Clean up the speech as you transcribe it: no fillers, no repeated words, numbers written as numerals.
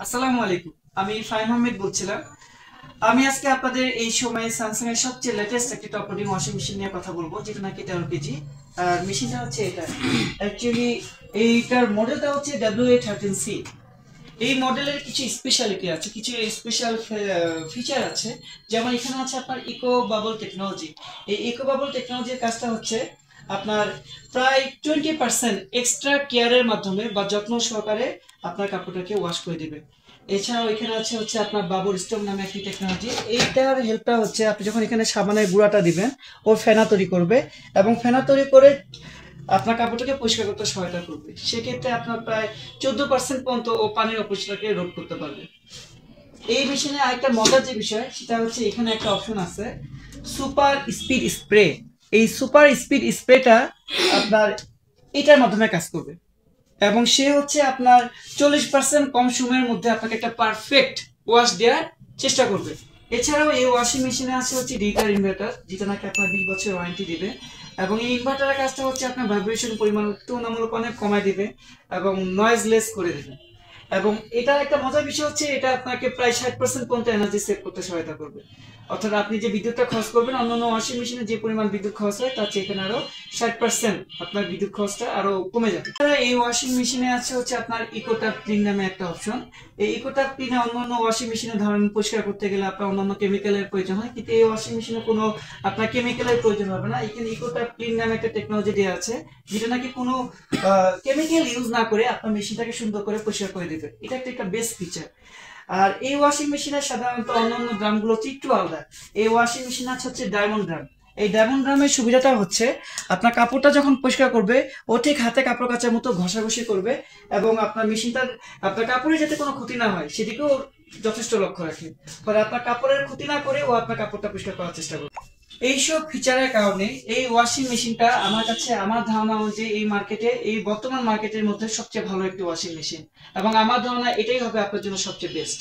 আসসালামু আলাইকুম। আমি ফাহিম আহমেদ বলছিলাম। আমি আজকে আপনাদের এই সময়ে স্যামসাং এর সবচেয়ে লেটেস্ট একটি টপ লোডিং ওয়াশিং মেশিন নিয়ে কথা বলবো, যেটা নাকি 13 কেজি। আর মেশিনটা হচ্ছে এটা। অ্যাকচুয়ালি এইটার মডেলটা হচ্ছে WA13C। এই মডেলের কিছু স্পেশালিটি আছে, কিছু স্পেশাল ফিচার আছে। যেমন এখানে আছে আপনার ইকো বাবল টেকনোলজি। এই ইকো বাবল টেকনোলজির কাজটা হচ্ছে আপনার প্রায় 20% এক্সট্রা কেয়ারের মাধ্যমে বা যত্ন সহকারে আপনার কাপড়টাকে ওয়াশ করে দিবে। এছাড়াও এখানে হচ্ছে আপনার বাবল স্টোভ নামে একটি টেকনোলজি। এইটার হেল্পটা হচ্ছে আপনি যখন এখানে সাবানের গুঁড়াটা দিবেন, ও ফেনা তৈরি করবে এবং ফেনা তৈরি করে আপনার কাপড়টাকে পরিষ্কার করতে সহায়তা করবে। সেক্ষেত্রে আপনার প্রায় 14% পর্যন্ত ও পানির অপরিষ্কারকে রোধ করতে পারবে। এই মেশিনে আরেকটা মজার যে বিষয়, সেটা হচ্ছে এখানে একটা অপশন আছে সুপার স্পিড স্প্রে। এই সুপার স্পিড স্প্রেটা আপনার এটার মাধ্যমে কাজ করবে এবং সে হচ্ছে আপনার 40% কম সময়ের মধ্যে আপনাকে একটা পারফেক্ট ওয়াশ দেওয়ার চেষ্টা করবে। এছাড়াও এই ওয়াশিং মেশিনে আছে হচ্ছে ডিজিটাল ইনভার্টার, যেটা নাকি আপনার 20 বছর ওয়ারেন্টি দিবে। এবং এই ইনভার্টারের কাজটা হচ্ছে আপনার ভাইব্রেশন পরিমাণ তুলনামূলক অনেক কমায় দিবে এবং নয়েজলেস করে দেবে। এবং এটার একটা মজার বিষয় হচ্ছে এটা আপনাকে প্রায় 60% পর্যন্ত এনার্জি সেভ করতে সহায়তা করবে। অর্থাৎ আপনি যে বিদ্যুৎটা খরচ করবেন অন্যান্য ওয়াশিং মেশিনে যে পরিমাণ বিদ্যুৎ খরচ হয় তার চেয়ে এখানে আরো 60% আপনার বিদ্যুৎ খরচটা আরো কমে যাবে। এছাড়া এই ওয়াশিং মেশিনে আছে হচ্ছে আপনার ইকোট্যাপ ক্লিন নামে একটা অপশন। এই ইকোট্যাপ ক্লিনে অন্যান্য ওয়াশিং মেশিনে ধরেন পরিষ্কার করতে গেলে আপনার অন্যান্য কেমিক্যালের প্রয়োজন হয়, কিন্তু এই ওয়াশিং মেশিনে কোনো আপনার কেমিক্যালের প্রয়োজন হবে না। এখানে ইকোট্যাপ ক্লিন নামে একটা টেকনোলজি দেওয়া আছে, যেটা নাকি কোনো কেমিক্যাল ইউজ না করে আপনার মেশিনটাকে সুন্দর করে পরিষ্কার করে দিবে। এটা একটা বেস্ট ফিচার। আর এই ওয়াশিং মেশিনের সাধারণত অন্যান্য ড্রামগুলো একটু আলাদা। এই ওয়াশিং মেশিন হচ্ছে ডায়মন্ড ড্রাম। এই ডায়মন্ড ড্রামের সুবিধাটা হচ্ছে আপনার কাপড়টা যখন পরিষ্কার করবে, ও ঠিক হাতে কাপড় কাচার মতো ঘষাঘষি করবে এবং আপনার মেশিনটার আপনার কাপড়ে যাতে কোনো ক্ষতি না হয় সেদিকেও যথেষ্ট লক্ষ্য রাখে। ফলে আপনার কাপড়ের ক্ষতি না করে ও আপনার কাপড়টা পরিষ্কার করার চেষ্টা করবে। এইসব ফিচারের কারণে এই ওয়াশিং মেশিনটা আমার কাছে, আমার ধারণা অনুযায়ী এই মার্কেটে, এই বর্তমান মার্কেটের মধ্যে সবচেয়ে ভালো একটি ওয়াশিং মেশিন। এবং আমার ধারণা এটাই হবে আপনার জন্য সবচেয়ে বেস্ট।